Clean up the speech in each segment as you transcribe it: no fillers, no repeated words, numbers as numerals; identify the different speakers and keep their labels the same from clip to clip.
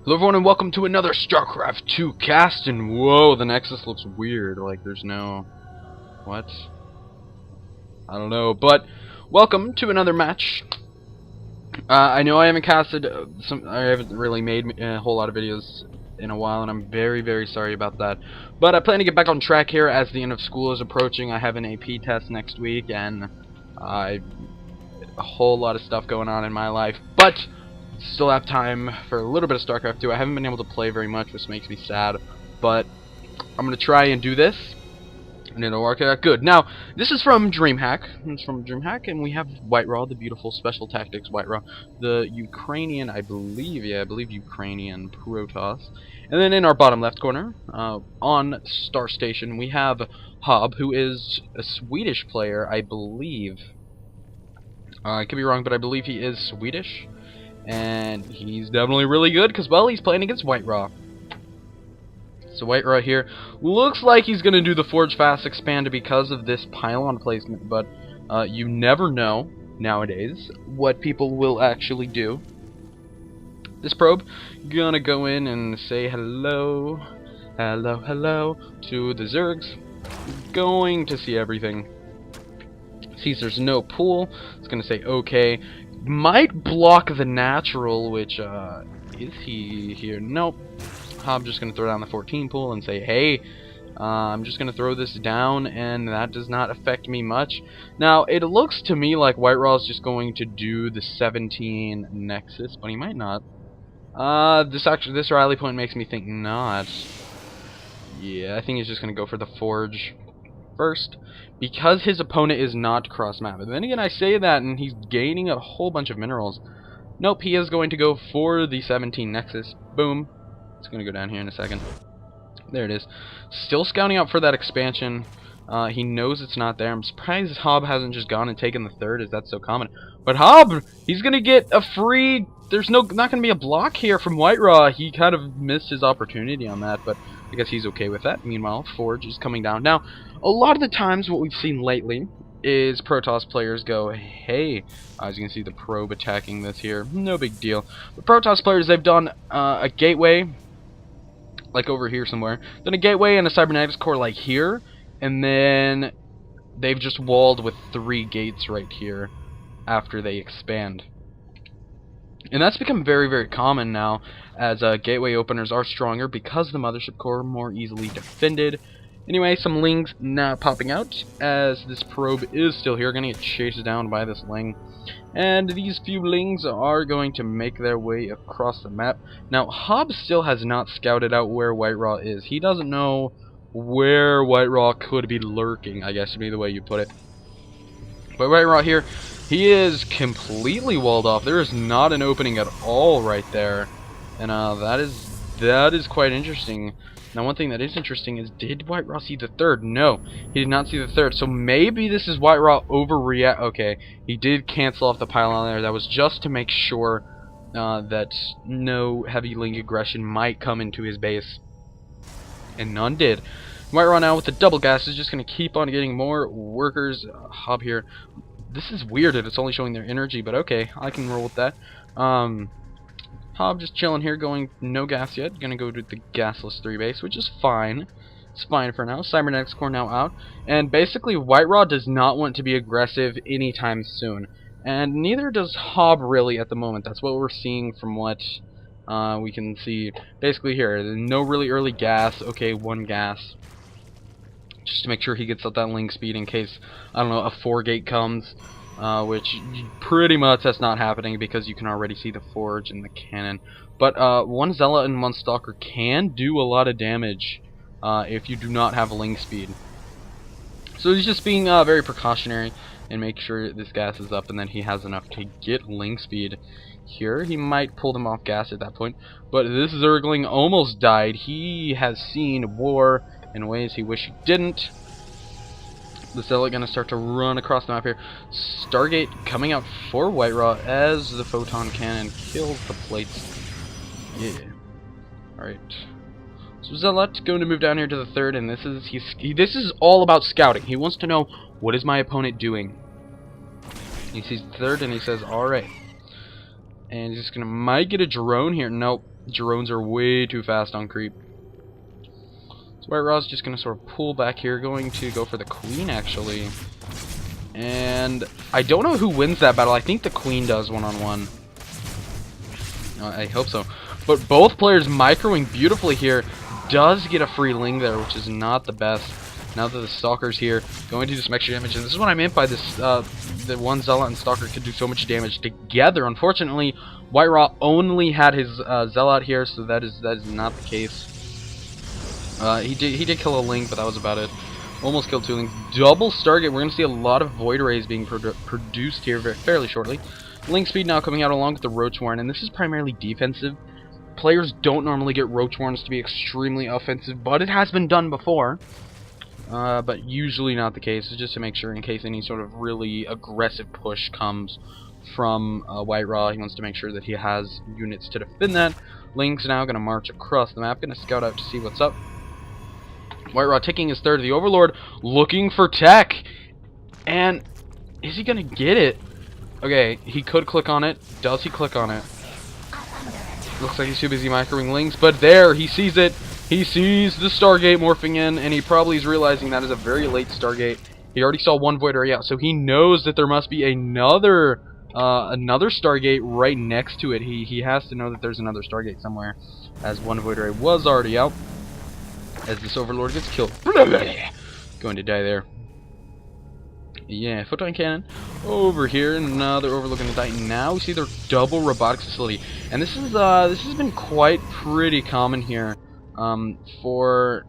Speaker 1: Hello everyone and welcome to another Starcraft 2 cast, and whoa, the Nexus looks weird, like there's no... what? I don't know, but welcome to another match. I know I haven't casted, I haven't really made a whole lot of videos in a while, and I'm very sorry about that. But I plan to get back on track here as the end of school is approaching. I have an AP test next week, and a whole lot of stuff going on in my life, but still have time for a little bit of Starcraft 2. I haven't been able to play very much, which makes me sad, but I'm going to try and do this, and it'll work out good. Now, this is from DreamHack. It's from DreamHack, and we have Whiteraw, the beautiful Special Tactics Whiteraw, the Ukrainian, I believe Ukrainian Protoss. And then in our bottom left corner, on Star Station, we have HoBbe, who is a Swedish player, I believe. I could be wrong, but I believe he is Swedish. And he's definitely really good because, well, he's playing against Whiteraw. So Whiteraw here looks like he's going to do the Forge Fast Expand because of this pylon placement, but you never know nowadays what people will actually do. This probe gonna go in and say hello to the Zergs. Going to see everything. Sees there's no pool, it's gonna say okay. Might block the natural, which, is he here? Nope. HoBbe just going to throw down the 14 pool and say, hey, I'm just going to throw this down, and that does not affect me much. Now, it looks to me like Whiteraw is just going to do the 17 Nexus, but he might not. This rally point makes me think not. Yeah, I think he's just going to go for the Forge first, because his opponent is not cross-map. And then again, I say that, and he's gaining a whole bunch of minerals. Nope, he is going to go for the 17 Nexus. Boom. It's going to go down here in a second. There it is. Still scouting out for that expansion. He knows it's not there. I'm surprised HoBbe hasn't just gone and taken the third, as that's so common. But HoBbe, he's going to get a free... There's not going to be a block here from Whiteraw. He kind of missed his opportunity on that, but I guess he's okay with that. Meanwhile, Forge is coming down. Now, a lot of the times what we've seen lately is Protoss players go, hey, as you can see the probe attacking this here, no big deal. The Protoss players, they've done a gateway, like over here somewhere, then a gateway and a cybernetics core like here, and then they've just walled with 3 gates right here after they expand. And that's become very common now, as gateway openers are stronger because the mothership core are more easily defended. Anyway, some lings now popping out, as this probe is still here, going to get chased down by this ling. And these few lings are going to make their way across the map. Now, HoBbe still has not scouted out where Whiteraw is. He doesn't know where Whiteraw could be lurking, I guess would be the way you put it. But Whiteraw here, he is completely walled off. There is not an opening at all right there. And that is quite interesting. Now, one thing that is interesting is, did Whiteraw see the third? No, he did not see the third. So maybe this is Whiteraw overreact. Okay, he did cancel off the pylon there. That was just to make sure that no heavy ling aggression might come into his base. And none did. Whiteraw now with the double gas is just going to keep on getting more workers. HoBbe here. This is weird that it's only showing their energy, but okay, I can roll with that. HoBbe just chilling here, going no gas yet. Gonna go to the gasless 3 base, which is fine. It's fine for now. Cybernetics core now out. And basically, Whiteraw does not want to be aggressive anytime soon. And neither does HoBbe really at the moment. That's what we're seeing from what we can see. Basically here, no really early gas. Okay, 1 gas. Just to make sure he gets up that link speed in case, I don't know, a 4-gate comes. Which pretty much that's not happening because you can already see the Forge and the cannon. But 1 Zealot and 1 Stalker can do a lot of damage if you do not have a ling speed. So he's just being very precautionary and make sure this gas is up, and then he has enough to get ling speed here. He might pull them off gas at that point. But this Zergling almost died. He has seen war in ways he wish he didn't. The Zealot gonna start to run across the map here. Stargate coming out for Whiteraw as the photon cannon kills the plates. Yeah. Alright. So Zealot going to move down here to the 3rd, and this is all about scouting. He wants to know, what is my opponent doing? He sees the 3rd and he says, alright. And he's just gonna might get a drone here. Nope. Drones are way too fast on creep. So White Raw's just going to sort of pull back here, going to go for the queen, actually. And I don't know who wins that battle. I think the queen does one-on-one. I hope so. But both players microing beautifully here. Does get a free Ling there, which is not the best. Now that the Stalker's here, going to do some extra damage. And this is what I meant by this, the one Zealot and Stalker could do so much damage together. Unfortunately, White Raw only had his Zealot here, so that is not the case. He did kill a Ling, but that was about it. Almost killed 2 Lings. Double Stargate. We're going to see a lot of Void Rays being produced here fairly shortly. Ling speed now coming out along with the Roach Warren, and this is primarily defensive. Players don't normally get Roach Warrens to be extremely offensive, but it has been done before. But usually not the case. It's just to make sure in case any sort of really aggressive push comes from White Raw. He wants to make sure that he has units to defend that. Ling's now going to march across the map, going to scout out to see what's up. White Raw taking his third. The Overlord looking for tech. And is he going to get it? Okay, he could click on it. Does he click on it? Looks like he's too busy microing Lings, but there, he sees it. He sees the Stargate morphing in, and he probably is realizing that is a very late Stargate. He already saw one Void Ray out, so he knows that there must be another Stargate right next to it. He has to know that there's another Stargate somewhere, as one Void Ray was already out. As this Overlord gets killed. Going to die there. Yeah, Photon Cannon over here, and another Overlord going to die. Now we see their double robotics facility, and this has been quite pretty common here for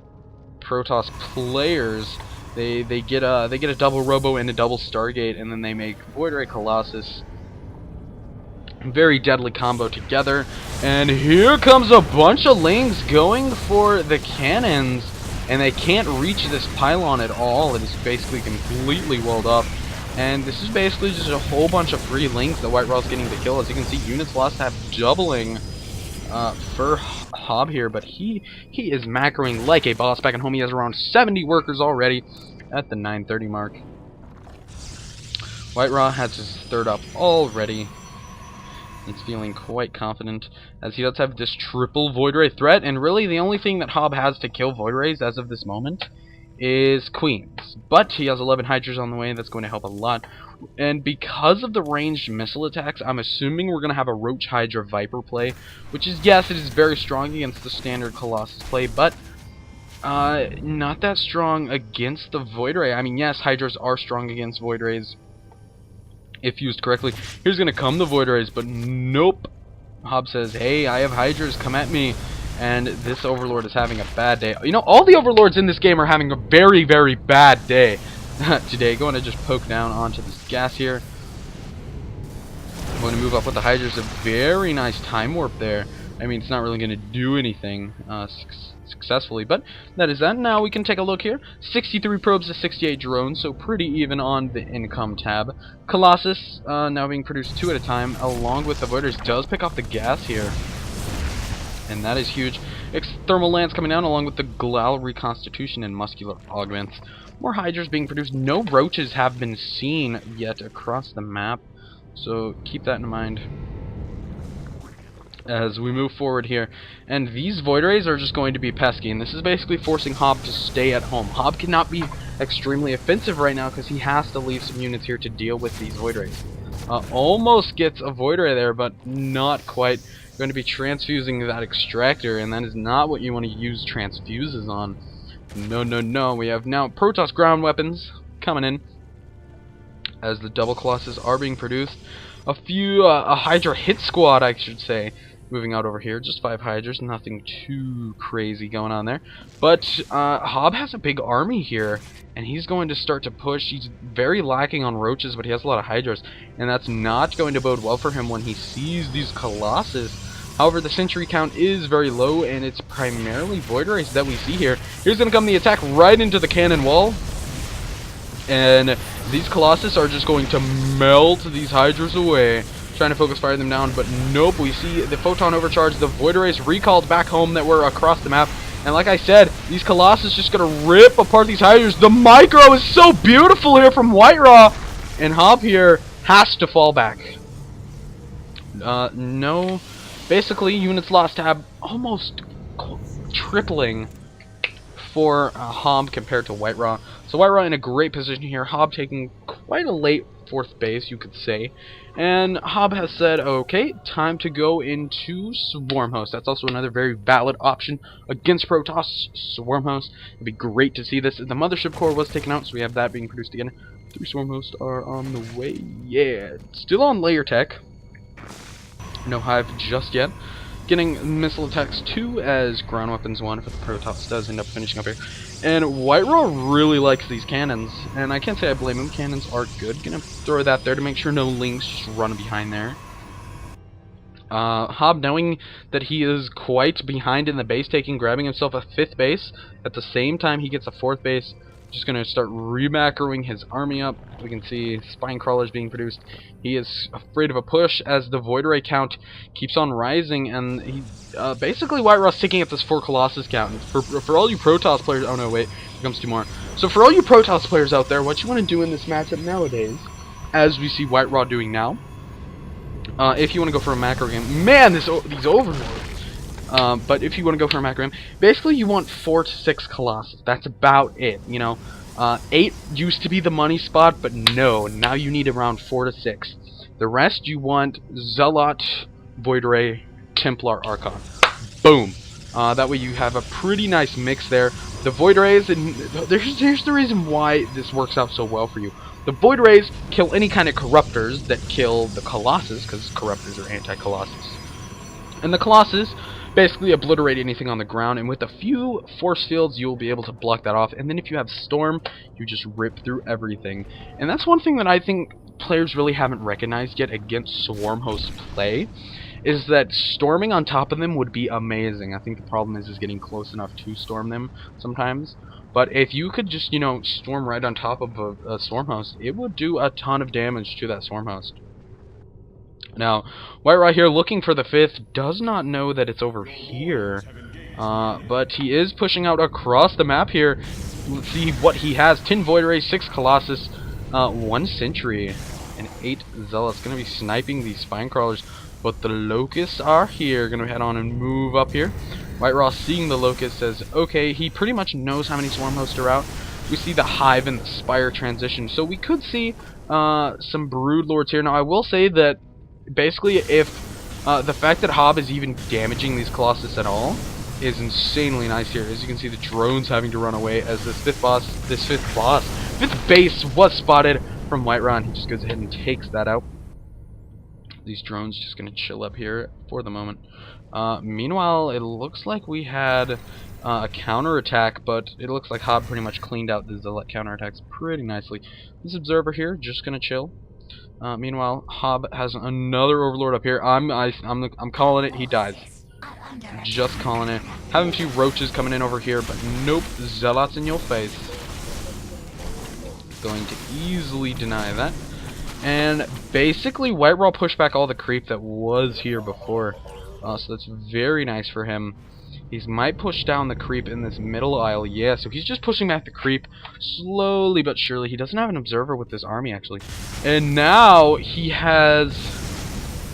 Speaker 1: Protoss players. They get a double Robo and a double Stargate, and then they make Void Ray Colossus. Very deadly combo together, and here comes a bunch of Lings going for the cannons. And they can't reach this pylon at all. It is basically completely walled up. And this is basically just a whole bunch of free Lings that White Raw's getting to kill. As you can see, units lost have doubling for HoBbe here. But he is macroing like a boss back at home. He has around 70 workers already at the 9:30 mark. White Raw has his third up already. He's feeling quite confident, as he does have this triple Void Ray threat, and really the only thing that HoBbe has to kill Void Rays as of this moment is Queens. But he has 11 Hydras on the way, that's going to help a lot. And because of the ranged missile attacks, I'm assuming we're going to have a Roach Hydra Viper play, which is, yes, it is very strong against the standard Colossus play, but not that strong against the Void Ray. I mean, yes, Hydras are strong against Void Rays, if used correctly. Here's gonna come the Void Rays, but nope. HoBbe says, hey, I have Hydras, come at me. And this Overlord is having a bad day. You know, all the Overlords in this game are having a very, very bad day today. Going to just poke down onto this gas here. I'm going to move up with the Hydras. A very nice time warp there. I mean, it's not really going to do anything successfully, but that is that. Now we can take a look here. 63 probes to 68 drones, so pretty even on the income tab. Colossus now being produced 2 at a time, along with the Voiders, does pick off the gas here, and that is huge. Thermal Lance coming down, along with the Glal Reconstitution and Muscular Augments. More Hydras being produced. No Roaches have been seen yet across the map, so keep that in mind as we move forward here. And these Void Rays are just going to be pesky, and this is basically forcing HoBbe to stay at home. HoBbe cannot be extremely offensive right now because he has to leave some units here to deal with these Void Rays. Almost gets a Void Ray there, but not quite. Going to be transfusing that extractor, and that is not what you want to use transfuses on. No, no, no. We have now Protoss ground weapons coming in as the double Colossus are being produced. A Hydra hit squad, I should say, moving out over here. Just 5 Hydras, nothing too crazy going on there. But HoBbe has a big army here, and he's going to start to push. He's very lacking on Roaches, but he has a lot of Hydras, and that's not going to bode well for him when he sees these Colossus. However, the sentry count is very low, and it's primarily Void Rays that we see here. Here's going to come the attack right into the cannon wall, and these Colossus are just going to melt these Hydras away, trying to focus fire them down, but nope. We see the Photon Overcharge, the Void Rays recalled back home that were across the map, and like I said, these Colossus just going to rip apart these Hydras. The micro is so beautiful here from White Raw, and HoBbe here has to fall back. No. Basically, units lost have almost tripling for HoBbe compared to White-Raw. So White-Raw in a great position here. HoBbe taking quite a late 4th base, you could say. And HoBbe has said, okay, time to go into Swarm Host. That's also another very valid option against Protoss. Swarm Host. It'd be great to see this. The Mothership Core was taken out, so we have that being produced again. 3 Swarm Hosts are on the way. Yeah, still on layer tech. No Hive just yet. Getting missile attacks 2 as ground weapons 1 if the Protoss does end up finishing up here. And White-Raw really likes these cannons, and I can't say I blame him. Cannons are good. Gonna throw that there to make sure no links just run behind there. HoBbe, knowing that he is quite behind in the base taking, grabbing himself a 5th base. At the same time he gets a 4th base. Just going to start remacroing his army up. We can see spine crawlers being produced. He is afraid of a push as the Void Ray count keeps on rising, and he basically White-Raw's ticking at this 4 Colossus count. And for all you Protoss players, oh no, wait, here comes 2 more. So for all you Protoss players out there, what you want to do in this matchup nowadays, as we see White-Raw doing now, if you want to go for a macro game, man, these overlords. But if you want to go for a macro game, basically you want 4 to 6 Colossus. That's about it, you know. 8 used to be the money spot, but no, now you need around 4 to 6. The rest you want Zealot, Void Ray, Templar, Archon. Boom. That way you have a pretty nice mix there. The Void Rays, and here's the reason why this works out so well for you. The Void Rays kill any kind of Corruptors that kill the Colossus, because Corruptors are anti-Colossus. And the Colossus basically obliterate anything on the ground, and with a few force fields you'll be able to block that off. And then if you have Storm, you just rip through everything. And that's one thing that I think players really haven't recognized yet against Swarm Host play, is that storming on top of them would be amazing. I think the problem is getting close enough to storm them sometimes. But if you could just, you know, storm right on top of a Swarm Host, it would do a ton of damage to that Swarm Host. Now, White-Raw here looking for the 5th, does not know that it's over here, but he is pushing out across the map here. Let's see what he has. 10 Void Rays, 6 Colossus, 1 Sentry, and 8 Zealots. Going to be sniping these Spine Crawlers, but the Locusts are here. Going to head on and move up here. White-Raw seeing the Locust says, okay, he pretty much knows how many Swarm Hosts are out. We see the Hive and the Spire transition, so we could see some Brood Lords here. Now, I will say that basically, if the fact that HoBbe is even damaging these Colossus at all is insanely nice here. As you can see, the drones having to run away as this fifth base was spotted from White-Raw, and he just goes ahead and takes that out. These drones just going to chill up here for the moment. Meanwhile, it looks like we had a counterattack, but it looks like HoBbe pretty much cleaned out the Zealot counterattacks pretty nicely. This Observer here just going to chill. Meanwhile, HoBbe has another Overlord up here. I'm calling it. He dies. Just calling it. Having a few roaches coming in over here, but nope. Zealots in your face. Going to easily deny that. And basically, White-Raw pushed back all the creep that was here before. So that's very nice for him. He might push down the creep in this middle aisle, yeah, so he's just pushing back the creep slowly but surely. He doesn't have an observer with this army, actually. And now he has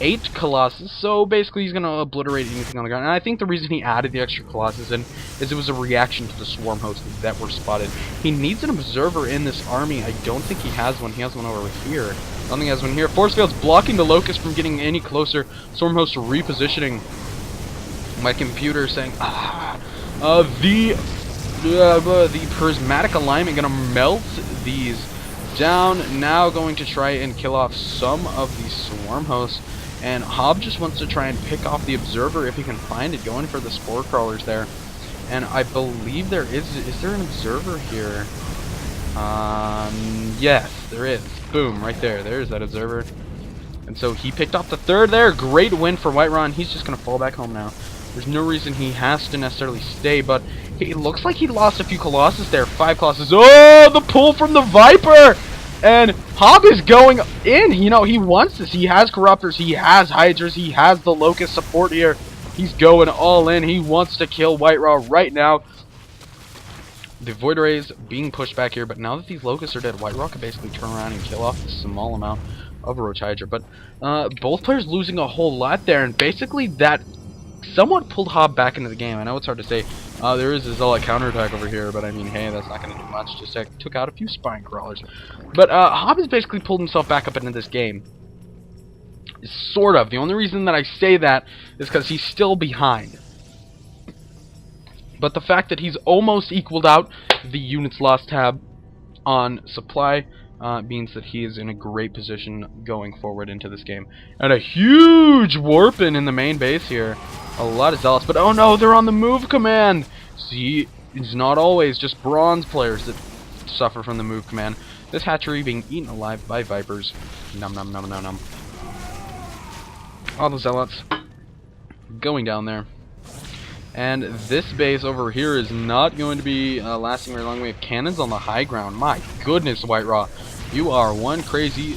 Speaker 1: 8 Colossus, so basically he's going to obliterate anything on the ground. And I think the reason he added the extra Colossus in is it was a reaction to the Swarm Hosts that were spotted. He needs an observer in this army. I don't think he has one. He has one over here. I don't think he has one here. Force Field's blocking the Locust from getting any closer. Swarm Hosts repositioning. My computer saying, the prismatic alignment gonna melt these down. Now going to try and kill off some of these Swarm Hosts, and HoBbe just wants to try and pick off the observer if he can find it, going for the Spore Crawlers there. And I believe there is there an observer here? Yes, there is. Boom, right there. There's that observer. And so he picked off the 3rd there. Great win for White-Raw, and he's just gonna fall back home now. There's no reason he has to necessarily stay, but it looks like he lost a few Colossus there. 5 Colossus. Oh, the pull from the Viper! And HoBbe is going in. You know, he wants this. He has Corruptors. He has Hydras. He has the Locust support here. He's going all in. He wants to kill White-Raw right now. The Void Rays being pushed back here, but now that these Locusts are dead, White-Raw can basically turn around and kill off a small amount of Roach Hydra. But both players losing a whole lot there, and basically that somewhat pulled HoBbe back into the game. I know it's hard to say. There is a Zealot counterattack over here, but I mean, hey, that's not going to do much. Just took out a few spine crawlers. But HoBbe has basically pulled himself back up into this game. Sort of. The only reason that I say that is because he's still behind. But the fact that he's almost equaled out the units lost tab on supply means that he is in a great position going forward into this game. And a huge warping in the main base here. A lot of Zealots, but oh no, they're on the move command! See, it's not always just bronze players that suffer from the move command. This hatchery being eaten alive by Vipers. Num num num num num. All the Zealots going down there. And this base over here is not going to be lasting very long. We have cannons on the high ground. My goodness, White Raw. You are one crazy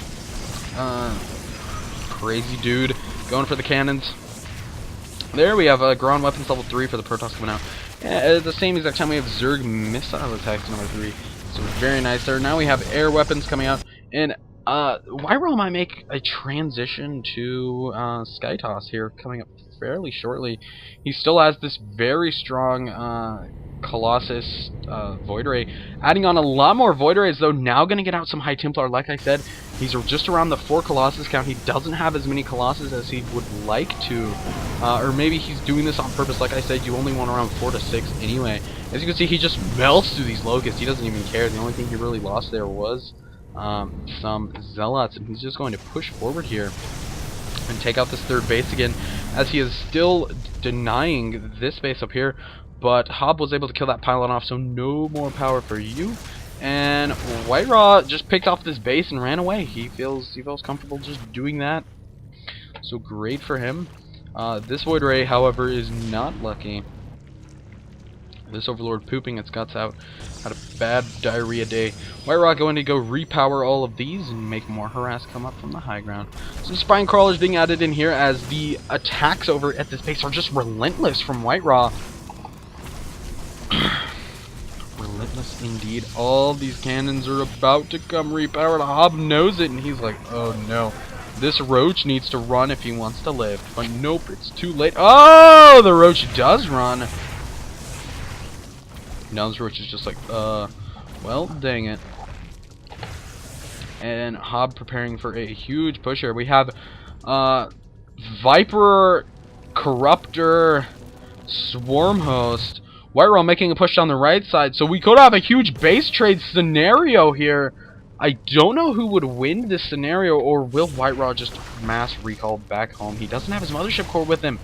Speaker 1: dude going for the cannons. There we have ground weapons level 3 for the Protoss coming out. At the same exact time we have Zerg missile attacks number 3. So very nice there. Now we have air weapons coming out. And White Raw might make a transition to Sky Toss here coming up fairly shortly. He still has this very strong Colossus Void Ray. Adding on a lot more Void Rays though, now going to get out some High Templar. Like I said, he's just around the 4 Colossus count. He doesn't have as many Colossus as he would like to. Or maybe he's doing this on purpose. Like I said, you only want around 4 to 6 anyway. As you can see, he just melts through these Locusts. He doesn't even care. The only thing he really lost there was some Zealots, and he's just going to push forward here and take out this third base again, as he is still denying this base up here. But HoBbe was able to kill that pylon off, so no more power for you. And White Raw just picked off this base and ran away. He feels comfortable just doing that. So great for him. This Void Ray, however, is not lucky. This Overlord pooping its guts out. Had a bad diarrhea day. White Raw going to go repower all of these and make more harass come up from the high ground. Some spine crawlers being added in here as the attacks over at this base are just relentless from White Raw. Relentless indeed. All these cannons are about to come repowered. HoBbe knows it and he's like, oh no. This Roach needs to run if he wants to live. But nope, it's too late. Oh, the Roach does run. Now this Roach is just like, well, dang it. And HoBbe preparing for a huge push here. We have, Viper, Corruptor, Swarm Host, White Raw making a push down the right side. So we could have a huge base trade scenario here. I don't know who would win this scenario, or will White Raw just mass recall back home? He doesn't have his mothership core with him.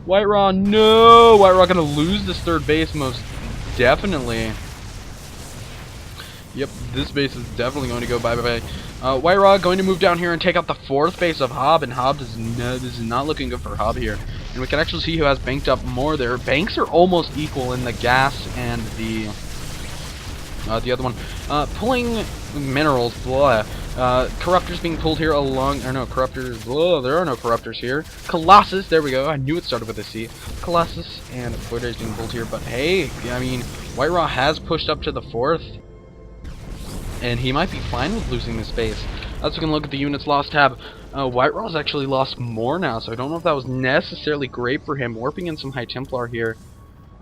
Speaker 1: White Raw, no! White Raw gonna lose this third base most definitely. Yep, this base is definitely going to go bye-bye. White Raw going to move down here and take out the 4th base of HoBbe, and HoBbe this is not looking good for HoBbe here. And we can actually see who has banked up more there. Banks are almost equal in the gas and the other one. Pulling minerals, blah. Corruptors being pulled here along, or no, Corruptors, blah, there are no Corruptors here. Colossus, there we go, I knew it started with a C. Colossus and Void Rays being pulled here, but hey, I mean, White Raw has pushed up to the 4th, and he might be fine with losing this base. As we can look at the units lost tab, White Raw's actually lost more now, so I don't know if that was necessarily great for him. Warping in some High Templar here.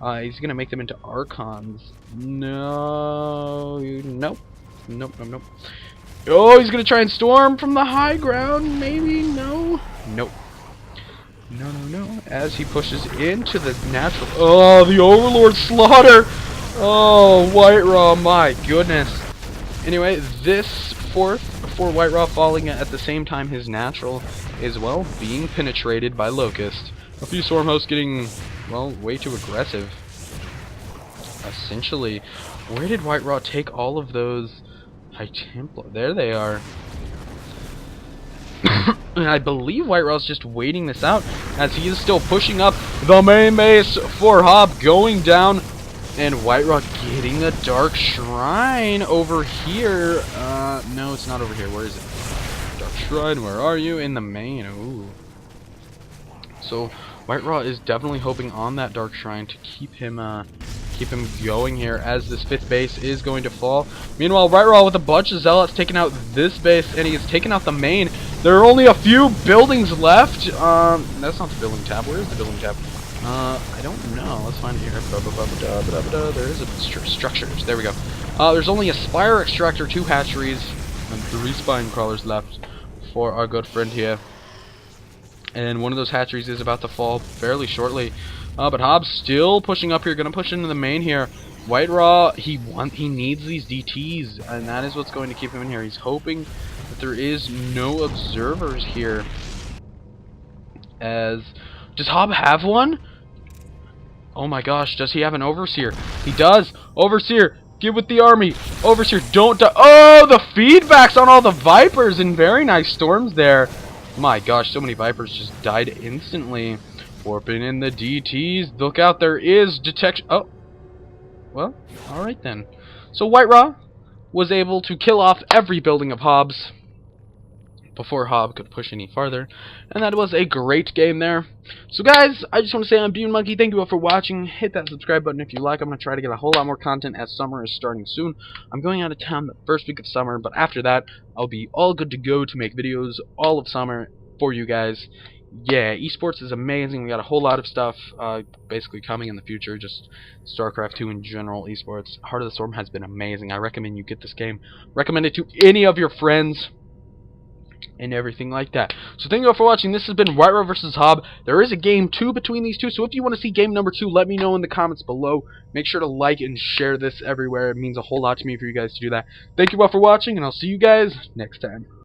Speaker 1: He's going to make them into Archons. No. Nope. Nope, nope, nope. Oh, he's going to try and storm from the high ground. Maybe. No. Nope. No, no, no. As he pushes into the natural. Oh, the Overlord slaughter. Oh, White Raw. My goodness. Anyway, this 4th for White Raw falling at the same time his natural is, well, being penetrated by Locust. A few Swarm Hosts getting, well, way too aggressive. Essentially, where did White Raw take all of those High Templar? There they are. And I believe White Raw's just waiting this out as he is still pushing up the main base for HoBbe going down. And White Raw getting a Dark Shrine over here. No, it's not over here. Where is it? Dark Shrine, where are you? In the main. Ooh. So White Raw is definitely hoping on that Dark Shrine to keep him going here as this 5th base is going to fall. Meanwhile, White Raw with a bunch of Zealots taking out this base, and he has taken out the main. There are only a few buildings left. That's not the building tab. Where is the building tab? I don't know. Let's find it here. There is a structures. There we go. There's only a spire extractor, 2 hatcheries, and 3 spine crawlers left for our good friend here. And one of those hatcheries is about to fall fairly shortly. But HoBbe's still pushing up here. Gonna push into the main here. White Raw, he needs these DTs, and that is what's going to keep him in here. He's hoping that there is no observers here. Does HoBbe have one? Oh my gosh, does he have an Overseer? He does! Overseer, get with the army! Overseer, don't die! Oh, the feedbacks on all the Vipers and very nice storms there. My gosh, so many Vipers just died instantly. Warping in the DTs. Look out, there is detection. Oh. Well, alright then. So White Raw was able to kill off every building of HoBbe's before HoBbe could push any farther, and that was a great game there. So guys, I just want to say I'm Bean Monkey. Thank you all for watching. Hit that subscribe button if you like. I'm going to try to get a whole lot more content as summer is starting soon. I'm going out of town the first week of summer, but after that I'll be all good to go to make videos all of summer for you guys. Yeah, esports is amazing. We got a whole lot of stuff basically coming in the future. Just Starcraft 2 in general, esports. Heart of the Storm has been amazing. I recommend you get this game. Recommend it to any of your friends and everything like that. So thank you all for watching. This has been White Raw vs. HoBbe. There is a game 2 between these two, so if you want to see game number 2, let me know in the comments below. Make sure to like and share this everywhere. It means a whole lot to me for you guys to do that. Thank you all for watching, and I'll see you guys next time.